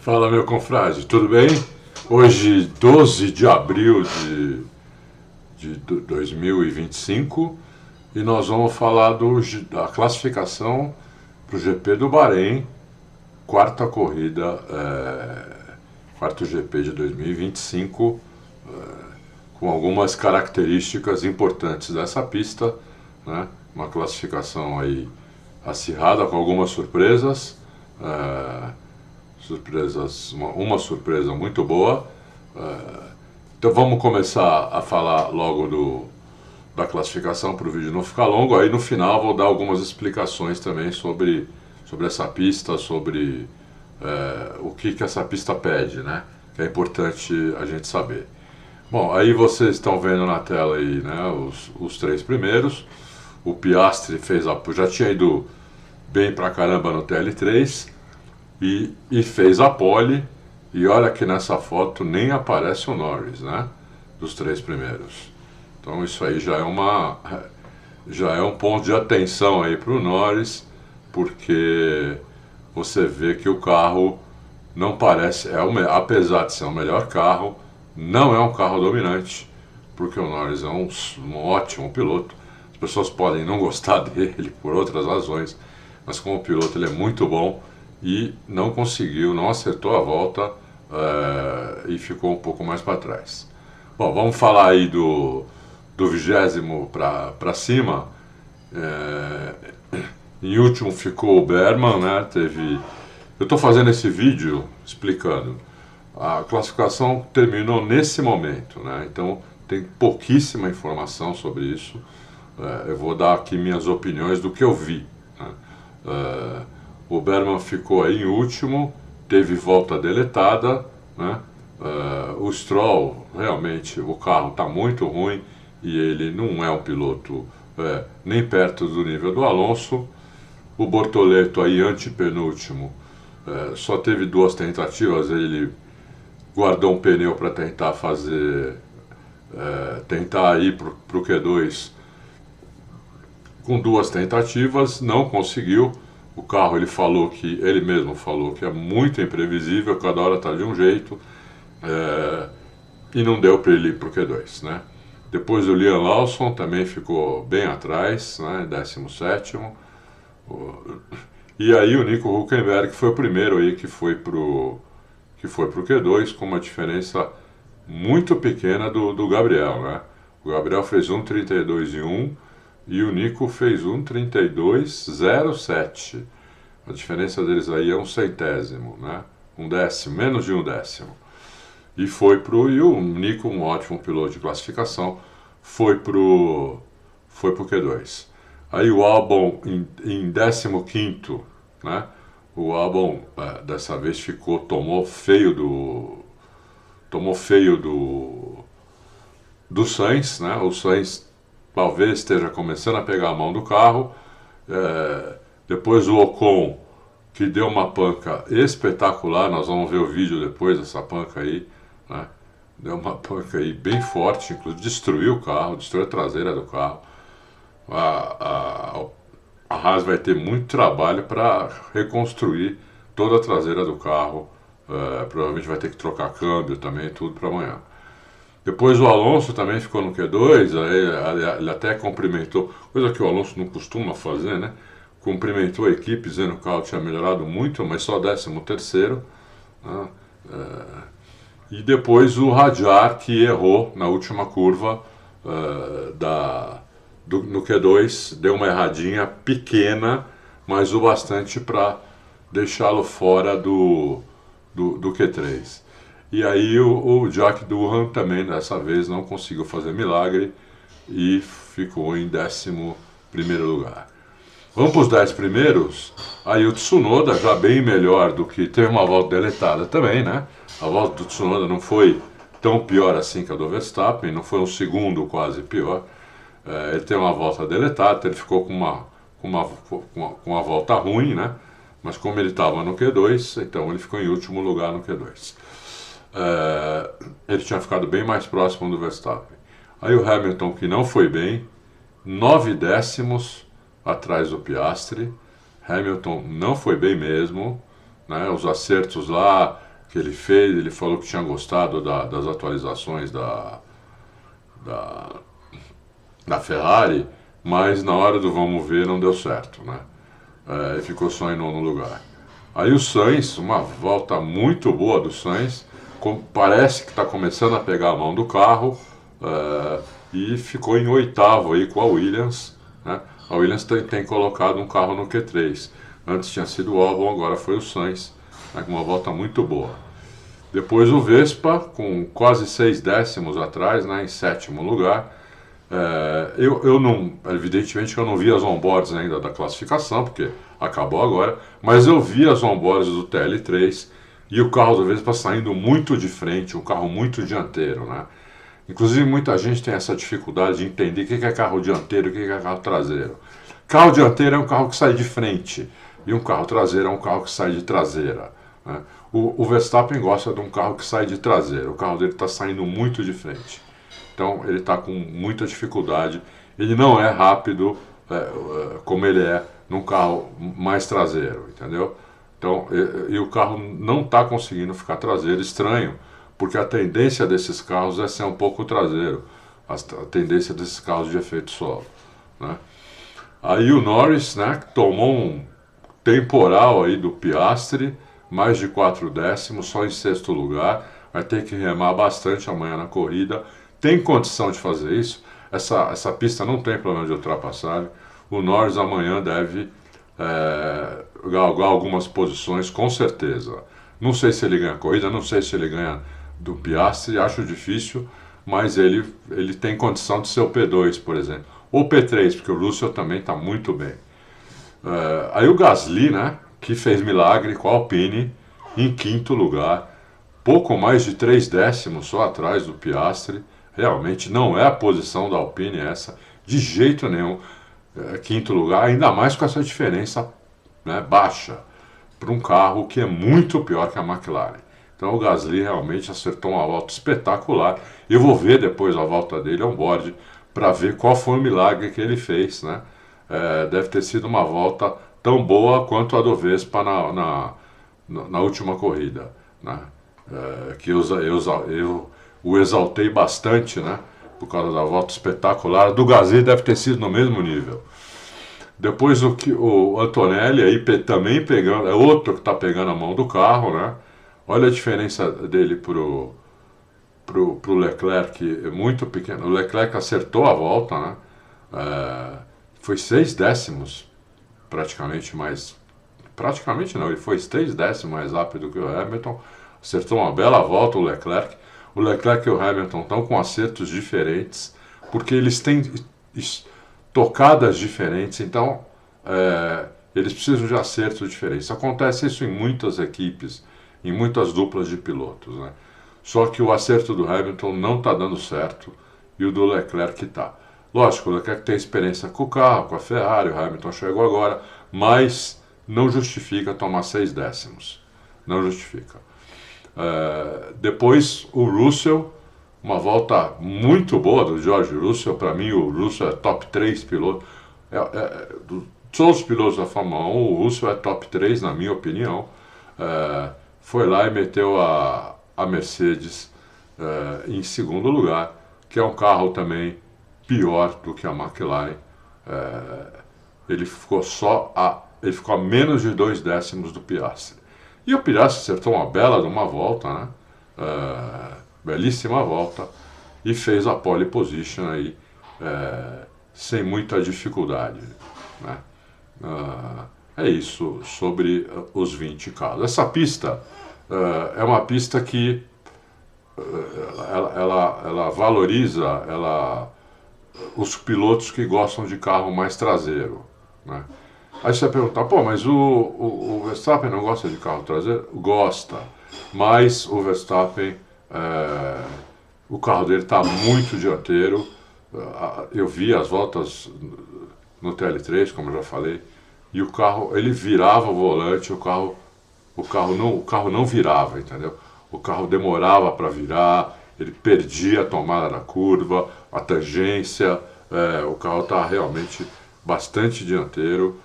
Fala, meu confrade, tudo bem? Hoje, 12 de abril de 2025, e nós vamos falar da classificação para o GP do Bahrein, quarta corrida, quarto GP de 2025, com algumas características importantes dessa pista, né? Uma classificação aí acirrada, com algumas surpresas. Uma surpresa muito boa. Então vamos começar a falar logo da classificação para o vídeo não ficar longo. Aí no final vou dar algumas explicações também sobre essa pista, sobre o que essa pista pede, né? Que é importante a gente saber. Bom, aí vocês estão vendo na tela aí, né, os três primeiros. O Piastri já tinha ido bem pra caramba no TL3 e fez a pole, e olha que nessa foto nem aparece o Norris, né, dos três primeiros. Então isso aí já é um ponto de atenção aí pro Norris, porque você vê que o carro não parece, apesar de ser o melhor carro, não é um carro dominante, porque o Norris é um ótimo piloto. As pessoas podem não gostar dele por outras razões, mas como piloto ele é muito bom e não acertou a volta e ficou um pouco mais para trás. Bom, vamos falar aí do 20º para cima. Em último ficou o Berman, né? Eu estou fazendo esse vídeo explicando. A classificação terminou nesse momento, né? Então tem pouquíssima informação sobre isso. Eu vou dar aqui minhas opiniões do que eu vi, né? O Berman ficou aí em último, teve volta deletada, né? O Stroll, realmente, o carro está muito ruim e ele não é um piloto nem perto do nível do Alonso. O Bortoleto aí, antepenúltimo, só teve 2 tentativas, ele guardou um pneu para tentar ir para o Q2 com 2 tentativas, não conseguiu. O carro ele mesmo falou que é muito imprevisível, cada hora está de um jeito, e não deu para ele ir para o Q2, né? Depois o Liam Lawson também ficou bem atrás, né, 17º. E aí o Nico Hülkenberg foi o primeiro aí que foi pro Q2, com uma diferença muito pequena do Gabriel, né? O Gabriel fez 1,32 e o Nico fez 1,32,07. A diferença deles aí é 1/100, né? 1/10, menos de 1/10. E o Nico, um ótimo piloto de classificação, foi pro Q2. Aí o Albon em 15º, né? O Albon dessa vez tomou feio do Sainz, né? O Sainz talvez esteja começando a pegar a mão do carro. Depois o Ocon, que deu uma panca espetacular, nós vamos ver o vídeo depois dessa panca aí, né? Deu uma panca aí bem forte, inclusive destruiu o carro, destruiu a traseira do carro. A Haas vai ter muito trabalho para reconstruir toda a traseira do carro. Provavelmente vai ter que trocar câmbio também, tudo para amanhã. Depois o Alonso também ficou no Q2, ele até cumprimentou, coisa que o Alonso não costuma fazer, né? Cumprimentou a equipe, dizendo que o carro tinha melhorado muito, mas só 13º, né? E depois o Hadjar, que errou na última curva no Q2, deu uma erradinha pequena, mas o bastante para deixá-lo fora do Q3. E aí o Jack Doohan também dessa vez não conseguiu fazer milagre e ficou em 11º lugar. Vamos para os 10 primeiros. Aí o Tsunoda, já bem melhor do que... Teve uma volta deletada também, né? A volta do Tsunoda não foi tão pior assim que a do Verstappen, não foi um segundo quase pior. Ele teve uma volta deletada, ele ficou com uma volta ruim, né? Mas como ele estava no Q2, então ele ficou em último lugar no Q2. Ele tinha ficado bem mais próximo do Verstappen. Aí o Hamilton, que não foi bem, 9 décimos atrás do Piastri. Hamilton não foi bem mesmo, né? Os acertos lá, que ele fez. Ele falou que tinha gostado das atualizações da, da Ferrari, mas na hora do vamos ver não deu certo, né? E ficou só em nono lugar. Aí o Sainz, uma volta muito boa do Sainz, parece que está começando a pegar a mão do carro, e ficou em oitavo aí com a Williams, né? A Williams tem colocado um carro no Q3. Antes tinha sido o Albon, agora foi o Sainz, né, com uma volta muito boa. Depois o Vespa, com quase 6 décimos atrás, né, em sétimo lugar. Eu não, evidentemente que eu não vi as onboards ainda da classificação, porque acabou agora, mas eu vi as onboards do TL3 e o carro do Vespa saindo muito de frente, um carro muito dianteiro, né? Inclusive muita gente tem essa dificuldade de entender o que é carro dianteiro e o que é carro traseiro. Carro dianteiro é um carro que sai de frente e um carro traseiro é um carro que sai de traseira, né? O Verstappen gosta de um carro que sai de traseira, o carro dele está saindo muito de frente. Então ele está com muita dificuldade. Ele não é rápido como ele é num carro mais traseiro, entendeu? Então, e o carro não está conseguindo ficar traseiro, estranho, porque a tendência desses carros é ser um pouco traseiro, a tendência desses carros de efeito solo, né? Aí o Norris, né, tomou um temporal aí do Piastri, mais de 4 décimos, só em sexto lugar, vai ter que remar bastante amanhã na corrida. Tem condição de fazer isso? Essa pista não tem problema de ultrapassagem. O Norris amanhã deve galgar algumas posições, com certeza. Não sei se ele ganha a corrida, não sei se ele ganha do Piastri, acho difícil, mas ele tem condição de ser o P2, por exemplo. Ou P3, porque o Russell também está muito bem. Aí o Gasly, né, que fez milagre com a Alpine, em quinto lugar, pouco mais de 3 décimos só atrás do Piastri. Realmente não é a posição da Alpine essa, de jeito nenhum. Quinto lugar, ainda mais com essa diferença, né, baixa, para um carro que é muito pior que a McLaren. Então o Gasly realmente acertou uma volta espetacular. Eu vou ver depois a volta dele on-board para ver qual foi o milagre que ele fez, né? Deve ter sido uma volta tão boa quanto a do Vespa na última corrida, né? Que eu o exaltei bastante, né? Por causa da volta espetacular. Do Gasly deve ter sido no mesmo nível. Depois o Antonelli aí também pegando, é outro que está pegando a mão do carro, né? Olha a diferença dele pro Leclerc, é muito pequeno. O Leclerc acertou a volta, né? Foi 6 décimos praticamente mais. Praticamente não, ele foi 3 décimos mais rápido que o Hamilton. Acertou uma bela volta o Leclerc. O Leclerc e o Hamilton estão com acertos diferentes, porque eles têm tocadas diferentes, então eles precisam de acertos diferentes. Acontece isso em muitas equipes, em muitas duplas de pilotos, né? Só que o acerto do Hamilton não está dando certo e o do Leclerc está. Lógico, o Leclerc tem experiência com o carro, com a Ferrari, o Hamilton chegou agora, mas não justifica tomar 6 décimos. Não justifica. Depois o Russell, uma volta muito boa do George Russell. Para mim o Russell é top 3 piloto. De todos os pilotos da Fórmula 1, o Russell é top 3 na minha opinião. Foi lá e meteu a Mercedes em segundo lugar, que é um carro também pior do que a McLaren. Ele ficou a menos de 2 décimos do Piastri. E o Piastri acertou uma bela de uma volta, né? Belíssima volta, e fez a pole position aí, sem muita dificuldade, né? É isso sobre os 20 carros. Essa pista é uma pista que ela valoriza os pilotos que gostam de carro mais traseiro, né? Aí você vai perguntar, pô, mas o Verstappen não gosta de carro traseiro? Gosta, mas o Verstappen, o carro dele está muito dianteiro. Eu vi as voltas no TL3, como eu já falei, e o carro, ele virava o volante, o carro não virava, entendeu? O carro demorava para virar, ele perdia a tomada da curva, a tangência, o carro está realmente bastante dianteiro.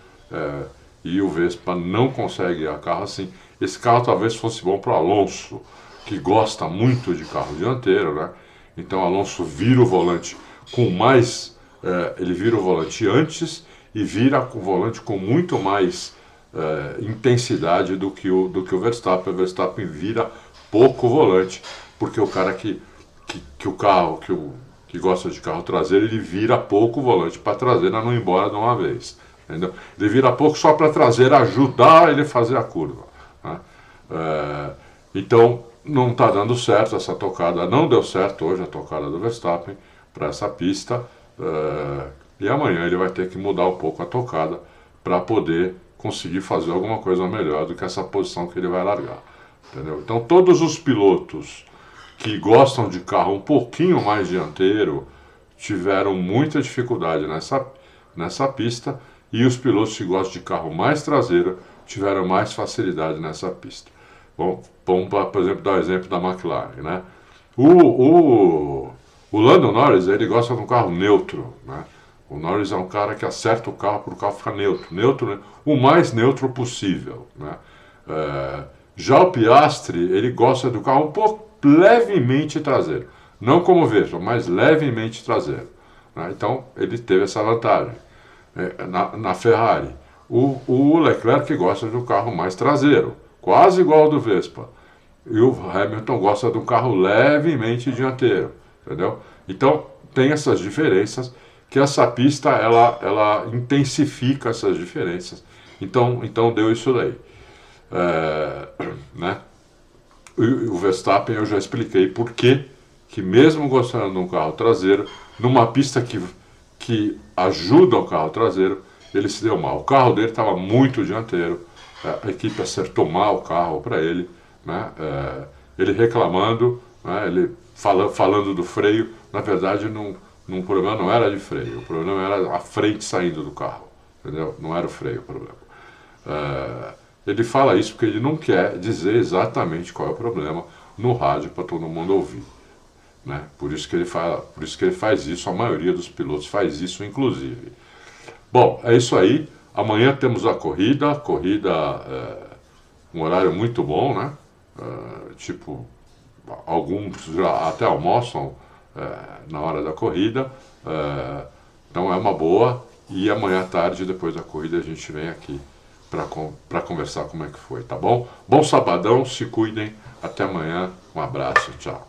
E o Vespa não consegue guiar carro assim. Esse carro talvez fosse bom para o Alonso, que gosta muito de carro dianteiro, né? Então Alonso vira o volante com mais, ele vira o volante antes e vira o volante com muito mais intensidade do que o Verstappen. O Verstappen vira pouco volante, porque o cara que gosta de carro traseiro, ele vira pouco volante para a traseira não ir embora de uma vez. Entendeu? Ele vira pouco só para a traseira ajudar ele a fazer a curva. Né? Então não está dando certo essa tocada, não deu certo hoje a tocada do Verstappen para essa pista, e amanhã ele vai ter que mudar um pouco a tocada para poder conseguir fazer alguma coisa melhor do que essa posição que ele vai largar. Entendeu? Então todos os pilotos que gostam de carro um pouquinho mais dianteiro tiveram muita dificuldade nessa pista, e os pilotos que gostam de carro mais traseiro tiveram mais facilidade nessa pista. Bom, vamos, por exemplo, dar o exemplo da McLaren, né? O Lando Norris, ele gosta de um carro neutro, né? O Norris é um cara que acerta o carro para o carro ficar neutro, o mais neutro possível, né? Já o Piastri, ele gosta do carro um pouco levemente traseiro, não como o Vettel, mas levemente traseiro, né? Então ele teve essa vantagem na Ferrari. O Leclerc gosta de um carro mais traseiro, quase igual ao do Vespa, e o Hamilton gosta de um carro levemente dianteiro, entendeu? Então tem essas diferenças, que essa pista ela intensifica essas diferenças. Então deu isso daí, né? O Verstappen, eu já expliquei por que mesmo gostando de um carro traseiro, numa pista que ajuda o carro traseiro, ele se deu mal. O carro dele estava muito dianteiro, a equipe acertou mal o carro para ele, né? Ele reclamando, né? Ele falando do freio. Na verdade, o problema não era de freio, o problema era a frente saindo do carro, entendeu? Não era o freio o problema. Ele fala isso porque ele não quer dizer exatamente qual é o problema no rádio para todo mundo ouvir, né? Por isso que ele faz isso, a maioria dos pilotos faz isso, inclusive. Bom, é isso aí. Amanhã temos a corrida, um horário muito bom, né? Tipo, alguns já até almoçam na hora da corrida, então é uma boa. E amanhã à tarde, depois da corrida, a gente vem aqui para conversar como é que foi, tá bom? Bom sabadão, se cuidem, até amanhã, um abraço, tchau.